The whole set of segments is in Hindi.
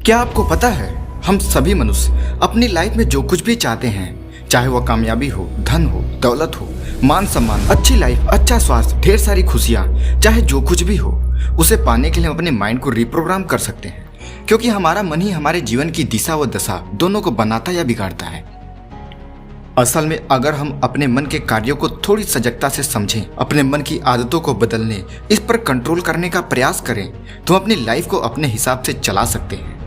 क्या आपको पता है, हम सभी मनुष्य अपनी लाइफ में जो कुछ भी चाहते हैं, चाहे वह कामयाबी हो, धन हो, दौलत हो, मान सम्मान, अच्छी लाइफ, अच्छा स्वास्थ्य, ढेर सारी खुशियाँ, चाहे जो कुछ भी हो, उसे पाने के लिए हम अपने माइंड को रिप्रोग्राम कर सकते हैं। क्योंकि हमारा मन ही हमारे जीवन की दिशा व दशा दोनों को बनाता या बिगाड़ता है। असल में अगर हम अपने मन के कार्यों को थोड़ी सजगता से समझें, अपने मन की आदतों को बदलने, इस पर कंट्रोल करने का प्रयास करें, तो अपनी लाइफ को अपने हिसाब से चला सकते हैं।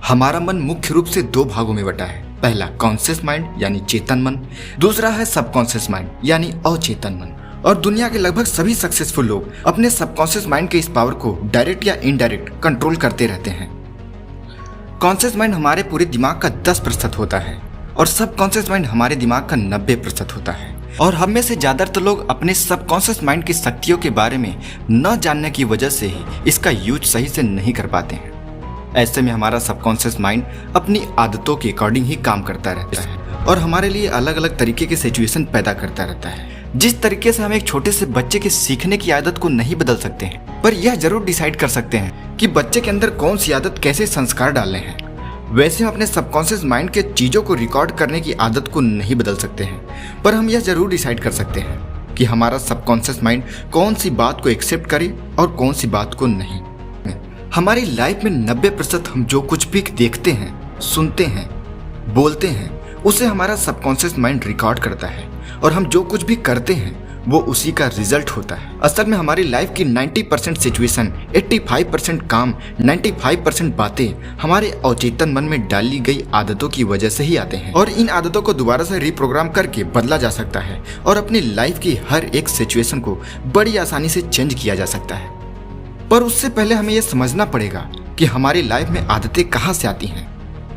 हमारा मन मुख्य रूप से दो भागों में बटा है। पहला कॉन्शियस माइंड यानी चेतन मन, दूसरा है सबकॉन्शियस माइंड यानी अचेतन मन। और दुनिया के लगभग सभी सक्सेसफुल लोग अपने सबकॉन्शियस माइंड के इस पावर को डायरेक्ट या इनडायरेक्ट कंट्रोल करते रहते हैं। कॉन्शियस माइंड हमारे पूरे दिमाग का 10% होता है और सबकॉन्शियस माइंड हमारे दिमाग का 90% होता है। और हम में से ज्यादातर लोग अपने सबकॉन्शियस माइंड की शक्तियों के बारे में न जानने की वजह से ही इसका यूज सही से नहीं कर पाते हैं। ऐसे में हमारा सबकॉन्शियस माइंड अपनी आदतों के अकॉर्डिंग ही काम करता रहता है और हमारे लिए अलग अलग तरीके के सिचुएशन पैदा करता रहता है। जिस तरीके से हम एक छोटे से बच्चे के सीखने की आदत को नहीं बदल सकते हैं, पर यह जरूर डिसाइड कर सकते हैं कि बच्चे के अंदर कौन सी आदत कैसे संस्कार डालने हैं, वैसे हम अपने सबकॉन्शियस माइंड के चीजों को रिकॉर्ड करने की आदत को नहीं बदल सकते हैं, पर हम यह जरूर डिसाइड कर सकते हैं कि हमारा सबकॉन्शियस माइंड कौन सी बात को एक्सेप्ट करे और कौन सी बात को नहीं। हमारी लाइफ में 90% हम जो कुछ भी देखते हैं, सुनते हैं, बोलते हैं, उसे हमारा सबकॉन्शियस माइंड रिकॉर्ड करता है और हम जो कुछ भी करते हैं वो उसी का रिजल्ट होता है। असल में हमारी लाइफ की 90% सिचुएशन, 85% काम, 95% बातें हमारे अवचेतन मन में डाली गई आदतों की वजह से ही आते हैं और इन आदतों को दोबारा से रिप्रोग्राम करके बदला जा सकता है और अपनी लाइफ की हर एक सिचुएशन को बड़ी आसानी से चेंज किया जा सकता है। पर उससे पहले हमें यह समझना पड़ेगा कि हमारी लाइफ में आदतें कहाँ से आती हैं।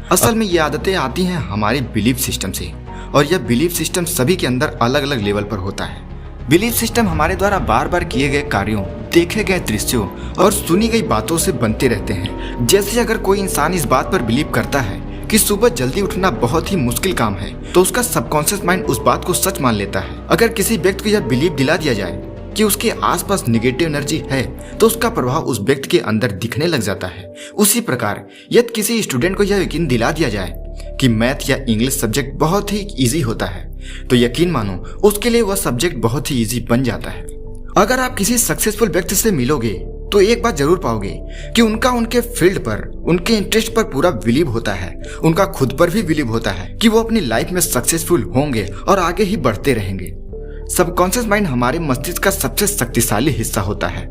असल में ये आदतें आती हैं हमारे बिलीफ सिस्टम से और यह बिलीफ सिस्टम सभी के अंदर अलग अलग लेवल पर होता है। बिलीफ सिस्टम हमारे द्वारा बार बार किए गए कार्यों, देखे गए दृश्यों और सुनी गई बातों से बनते रहते हैं। जैसे अगर कोई इंसान इस बात पर बिलीव करता है कि सुबह जल्दी उठना बहुत ही मुश्किल काम है, तो उसका सबकॉन्शियस माइंड उस बात को सच मान लेता है। अगर किसी व्यक्ति को यह बिलीव दिला दिया जाए कि उसके आसपास निगेटिव एनर्जी है, तो उसका प्रभाव उस व्यक्ति के अंदर दिखने लग जाता है। उसी प्रकार यदि किसी स्टूडेंट को यह यकीन दिला दिया जाए कि मैथ या इंग्लिश सब्जेक्ट बहुत ही इजी होता है, तो यकीन मानो उसके लिए वह सब्जेक्ट बहुत ही इजी बन जाता है। अगर आप किसी सक्सेसफुल व्यक्ति से मिलोगे तो एक बात जरूर पाओगे कि उनका उनके फील्ड पर, उनके इंटरेस्ट पर पूरा बिलीव होता है। उनका खुद पर भी बिलीव होता है कि वो अपनी लाइफ में सक्सेसफुल होंगे और आगे ही बढ़ते रहेंगे। सबकॉन्शियस माइंड हमारे मस्तिष्क का सबसे शक्तिशाली हिस्सा होता है,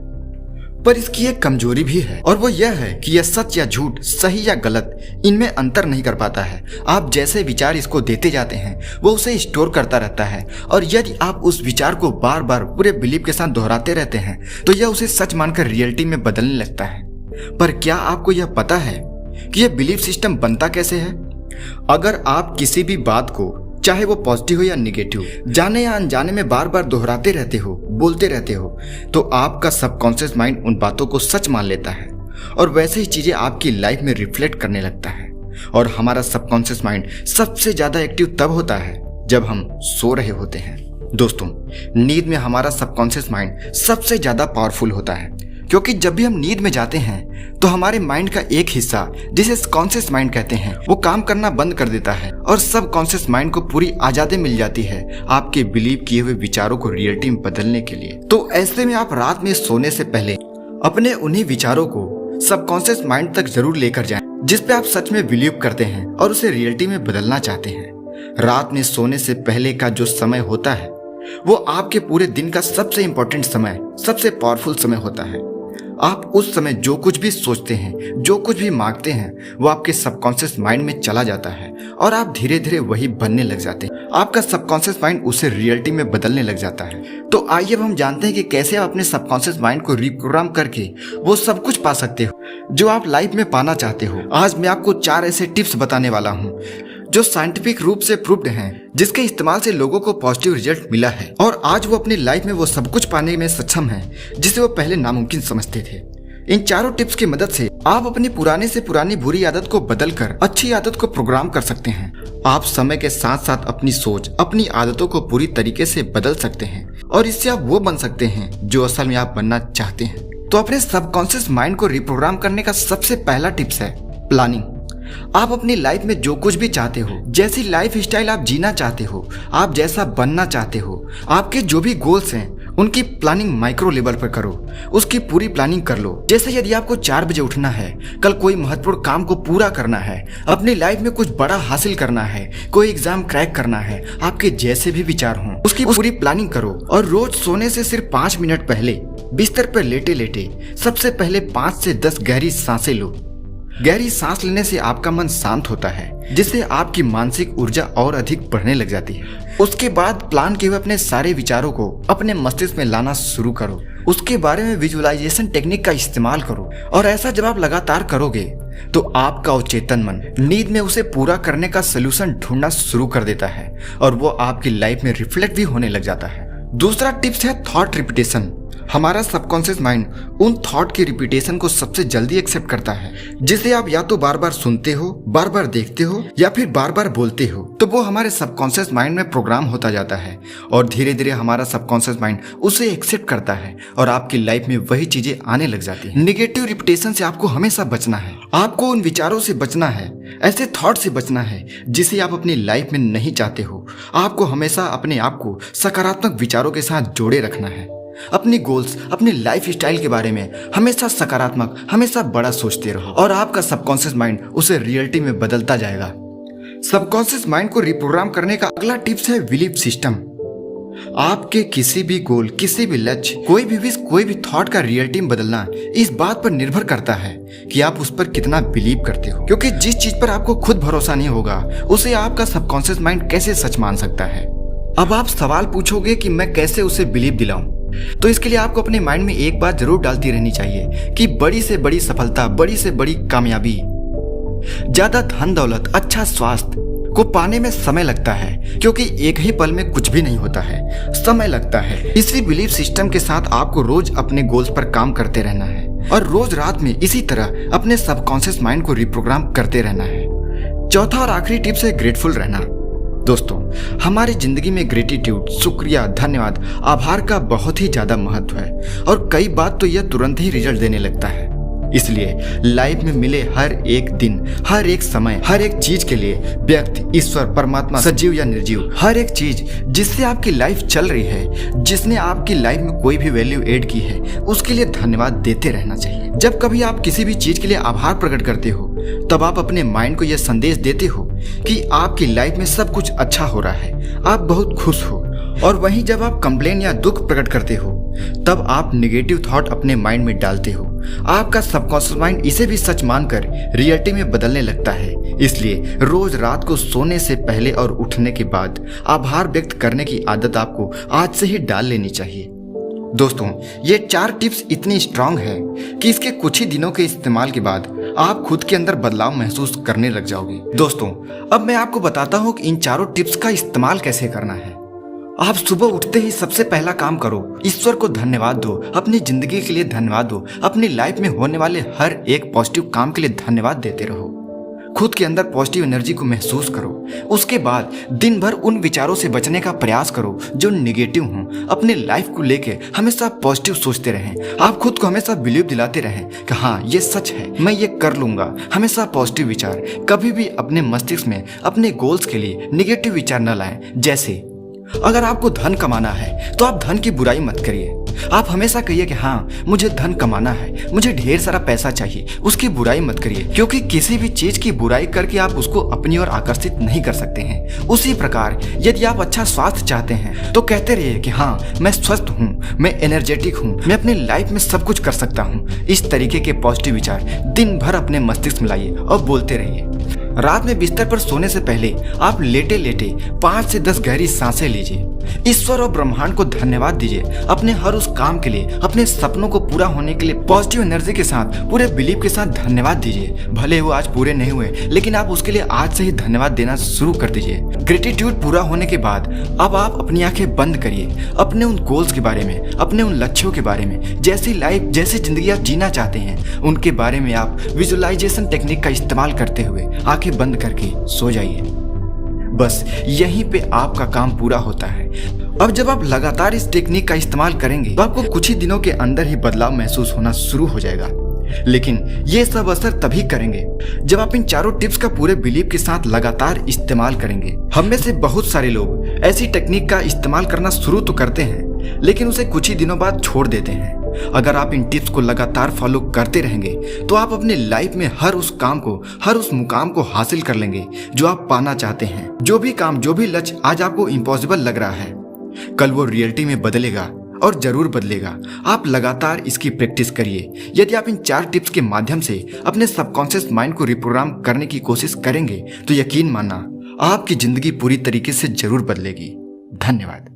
पर इसकी एक कमजोरी भी है और वो यह है कि यह सच या झूठ, सही या गलत, इनमें अंतर नहीं कर पाता है। आप जैसे विचार इसको देते जाते हैं वो उसे स्टोर करता रहता है और यदि आप उस विचार को बार बार पूरे बिलीफ के साथ दोहराते रहते हैं तो यह उसे सच मानकर रियलिटी में बदलने लगता है। पर क्या आपको यह पता है कि यह बिलीफ सिस्टम बनता कैसे है? अगर आप किसी भी बात को, चाहे वो पॉजिटिव हो या निगेटिव, जाने या अनजाने में बार बार दोहराते रहते हो, बोलते रहते हो, तो आपका सबकॉन्शियस माइंड उन बातों को सच मान लेता है और वैसे ही चीजें आपकी लाइफ में रिफ्लेक्ट करने लगता है। और हमारा सबकॉन्शियस माइंड सबसे ज्यादा एक्टिव तब होता है जब हम सो रहे होते हैं। दोस्तों, नींद में हमारा सबकॉन्शियस माइंड सबसे ज्यादा पावरफुल होता है, क्योंकि जब भी हम नींद में जाते हैं तो हमारे माइंड का एक हिस्सा, जिसे कॉन्शियस माइंड कहते हैं, वो काम करना बंद कर देता है और सब कॉन्शियस माइंड को पूरी आजादी मिल जाती है आपके बिलीव किए हुए विचारों को रियलिटी में बदलने के लिए। तो ऐसे में आप रात में सोने से पहले अपने उन्हीं विचारों को सबकॉन्शियस माइंड तक जरूर लेकर जाएं जिस पे आप सच में बिलीव करते हैं और उसे रियलिटी में बदलना चाहते हैं। रात में सोने से पहले का जो समय होता है वो आपके पूरे दिन का सबसे इंपॉर्टेंट समय, सबसे पावरफुल समय होता है। आप उस समय जो कुछ भी सोचते हैं, जो कुछ भी मांगते हैं, वो आपके सबकॉन्शियस माइंड में चला जाता है और आप धीरे धीरे वही बनने लग जाते हैं। आपका सबकॉन्शियस माइंड उसे रियलिटी में बदलने लग जाता है। तो आइए अब हम जानते हैं कि कैसे आप अपने सबकॉन्शियस माइंड को रिप्रोग्राम करके वो सब कुछ पा सकते हो जो आप लाइफ में पाना चाहते हो। आज मैं आपको 4 ऐसे टिप्स बताने वाला हूँ जो साइंटिफिक रूप से प्रूव्ड हैं, जिसके इस्तेमाल से लोगों को पॉजिटिव रिजल्ट मिला है और आज वो अपनी लाइफ में वो सब कुछ पाने में सक्षम हैं जिसे वो पहले नामुमकिन समझते थे। इन चारों टिप्स की मदद से आप अपनी पुराने से पुरानी बुरी आदत को बदलकर अच्छी आदत को प्रोग्राम कर सकते हैं। आप समय के साथ साथ अपनी सोच, अपनी आदतों को पूरी तरीके से बदल सकते हैं और इससे आप वो बन सकते हैं जो असल में आप बनना चाहते हैं। तो अपने सबकॉन्शियस माइंड को रिप्रोग्राम करने का सबसे पहला टिप्स है प्लानिंग। आप अपनी लाइफ में जो कुछ भी चाहते हो, जैसी लाइफ स्टाइल आप जीना चाहते हो, आप जैसा बनना चाहते हो, आपके जो भी गोल्स हैं उनकी प्लानिंग माइक्रो लेवल पर करो। उसकी पूरी प्लानिंग कर लो। जैसे यदि आपको 4 बजे उठना है, कल कोई महत्वपूर्ण काम को पूरा करना है, अपनी लाइफ में कुछ बड़ा हासिल करना है, कोई एग्जाम क्रैक करना है, आपके जैसे भी विचार हों उसकी पूरी प्लानिंग करो। और रोज सोने से सिर्फ 5 मिनट पहले बिस्तर पर लेटे लेटे सबसे पहले 5 से 10 गहरी सांसें लो। गहरी सांस लेने से आपका मन शांत होता है, जिससे आपकी मानसिक ऊर्जा और अधिक बढ़ने लग जाती है। उसके बाद प्लान किए हुए अपने सारे विचारों को अपने मस्तिष्क में लाना शुरू करो। उसके बारे में विजुअलाइजेशन टेक्निक का इस्तेमाल करो। और ऐसा जब आप लगातार करोगे तो आपका अवचेतन मन नींद में उसे पूरा करने का सलूशन ढूंढना शुरू कर देता है और वो आपकी लाइफ में रिफ्लेक्ट भी होने लग जाता है। दूसरा टिप्स है थॉट रिपीटेशन। हमारा सबकॉन्शियस माइंड उन थॉट की रिपीटेशन को सबसे जल्दी एक्सेप्ट करता है, जिसे आप या तो बार बार सुनते हो, बार बार देखते हो या फिर बार बार बोलते हो। तो वो हमारे सबकॉन्शियस माइंड में प्रोग्राम होता जाता है और धीरे धीरे हमारा सबकॉन्शियस माइंड उसे एक्सेप्ट करता है और आपकी लाइफ में वही चीजें आने लग जाती है। निगेटिव रिपीटेशन से आपको हमेशा बचना है। आपको उन विचारों से बचना है, ऐसे थॉट से बचना है जिसे आप अपनी लाइफ में नहीं चाहते हो। आपको हमेशा अपने आप को सकारात्मक विचारों के साथ जोड़े रखना है। अपनी गोल्स, अपनी लाइफ स्टाइल के बारे में हमेशा सकारात्मक, हमेशा बड़ा सोचते रहो और आपका सबकॉन्शियस माइंड उसे रियलिटी में बदलता जाएगा। सबकॉन्शियस माइंड को रिप्रोग्राम करने का अगला टिप्स है बिलीफ सिस्टम। आपके किसी भी गोल, किसी भी लक्ष्य, कोई भी विश, कोई भी थॉट का रियलिटी में बदलना इस बात पर निर्भर करता है कि आप उस पर कितना बिलीव करते हो। क्योंकि जिस चीज पर आपको खुद भरोसा नहीं होगा उसे आपका सबकॉन्शियस माइंड कैसे सच मान सकता है। अब आप सवाल पूछोगे कि मैं कैसे उसे बिलीव दिलाऊं, तो इसके लिए आपको अपने माइंड में एक बात जरूर डालती रहनी चाहिए कि बड़ी से बड़ी सफलता, बड़ी से बड़ी कामयाबी, ज्यादा धन दौलत, अच्छा स्वास्थ्य को पाने में समय लगता है, क्योंकि एक ही पल में कुछ भी नहीं होता है, समय लगता है। इसी बिलीफ सिस्टम के साथ आपको रोज अपने गोल्स पर काम करते रहना है और रोज रात में इसी तरह अपने सबकॉन्शियस माइंड को रिप्रोग्राम करते रहना है। चौथा और आखिरी टिप्स है ग्रेटफुल रहना। दोस्तों, हमारी जिंदगी में ग्रेटिट्यूड, शुक्रिया, धन्यवाद, आभार का बहुत ही ज्यादा महत्व है और कई बार तो यह तुरंत ही रिजल्ट देने लगता है। इसलिए लाइफ में मिले हर एक दिन, हर एक समय, हर एक चीज के लिए व्यक्ति, ईश्वर, परमात्मा, सजीव या निर्जीव, हर एक चीज जिससे आपकी लाइफ चल रही है, जिसने आपकी लाइफ में कोई भी वैल्यू ऐड की है, उसके लिए धन्यवाद देते रहना चाहिए। जब कभी आप किसी भी चीज के लिए आभार प्रकट करते हो तब आप अपने माइंड को यह संदेश देते हो कि आपकी लाइफ में सब कुछ अच्छा हो रहा है, आप बहुत खुश हो। और वहीं जब आप कंप्लेन या दुख प्रकट करते हो तब आप नेगेटिव थॉट अपने माइंड में डालते हो। आपका सबकॉन्शियस माइंड इसे भी सच मानकर रियलिटी में बदलने लगता है। इसलिए रोज रात को सोने से पहले और उठने के बाद आभार व्यक्त करने की आदत आपको आज से ही डाल लेनी चाहिए। दोस्तों, ये 4 टिप्स इतनी स्ट्रांग है कि इसके कुछ ही दिनों के इस्तेमाल के बाद आप खुद के अंदर बदलाव महसूस करने लग जाओगे। दोस्तों, अब मैं आपको बताता हूँ कि इन 4 टिप्स का इस्तेमाल कैसे करना है। आप सुबह उठते ही सबसे पहला काम करो, ईश्वर को धन्यवाद दो, अपनी जिंदगी के लिए धन्यवाद दो, अपनी लाइफ में होने वाले हर एक पॉजिटिव काम के लिए धन्यवाद देते रहो। खुद के अंदर पॉजिटिव एनर्जी को महसूस करो। उसके बाद दिन भर उन विचारों से बचने का प्रयास करो जो नेगेटिव हों। अपनी लाइफ को लेके हमेशा पॉजिटिव सोचते रहें। आप खुद को हमेशा बिलीव दिलाते रहें कि हाँ, ये सच है, मैं ये कर लूंगा। हमेशा पॉजिटिव विचार, कभी भी अपने मस्तिष्क में अपने गोल्स के लिए नेगेटिव विचार न लाएं। जैसे अगर आपको धन कमाना है तो आप धन की बुराई मत करिए। आप हमेशा कहिए कि हाँ, मुझे धन कमाना है, मुझे ढेर सारा पैसा चाहिए। उसकी बुराई मत करिए, क्योंकि किसी भी चीज की बुराई करके आप उसको अपनी ओर आकर्षित नहीं कर सकते हैं। उसी प्रकार यदि आप अच्छा स्वास्थ्य चाहते हैं तो कहते रहिए कि हाँ, मैं स्वस्थ हूँ, मैं एनर्जेटिक हूँ, मैं अपनी लाइफ में सब कुछ कर सकता हूँ। इस तरीके के पॉजिटिव विचार दिन भर अपने मस्तिष्क में लाइए और बोलते रहिए। रात में बिस्तर पर सोने से पहले आप लेटे लेटे 5 से 10 गहरी सांसें लीजिए। ईश्वर और ब्रह्मांड को धन्यवाद दीजिए अपने हर उस काम के लिए, अपने सपनों को पूरा होने के लिए पॉजिटिव एनर्जी के साथ, पूरे बिलीव के साथ धन्यवाद दीजिए। भले वो आज पूरे नहीं हुए, लेकिन आप उसके लिए आज से ही धन्यवाद देना शुरू कर दीजिए। ग्रेटिट्यूड पूरा होने के बाद अब आप अपनी आंखें बंद करिए। अपने उन गोल्स के बारे में, अपने उन लक्ष्यों के बारे में, जैसी लाइफ, जैसी जिंदगी आप जीना चाहते हैं, उनके बारे में आप विजुअलाइजेशन टेक्निक का इस्तेमाल करते हुए आंखें बंद करके सो जाइए। बस यहीं पे आपका काम पूरा होता है। अब जब आप लगातार इस टेक्निक का इस्तेमाल करेंगे तो आपको कुछ ही दिनों के अंदर ही बदलाव महसूस होना शुरू हो जाएगा। लेकिन ये सब असर तभी करेंगे जब आप इन चारों टिप्स का पूरे बिलीव के साथ लगातार इस्तेमाल करेंगे। हम में से बहुत सारे लोग ऐसी टेक्निक का इस्तेमाल करना शुरू तो करते हैं, लेकिन उसे कुछ ही दिनों बाद छोड़ देते हैं। अगर आप इन टिप्स को लगातार फॉलो करते रहेंगे तो आप अपनी लाइफ में हर उस काम को, हर उस मुकाम को हासिल कर लेंगे जो आप पाना चाहते हैं। जो भी काम, जो भी लक्ष्य आज आपको इम्पॉसिबल लग रहा है, कल वो रियलिटी में बदलेगा और जरूर बदलेगा। आप लगातार इसकी प्रैक्टिस करिए। यदि आप इन 4 टिप्स के माध्यम से अपने सबकॉन्शियस माइंड को रिप्रोग्राम करने की कोशिश करेंगे तो यकीन मानना आपकी जिंदगी पूरी तरीके से जरूर बदलेगी। धन्यवाद।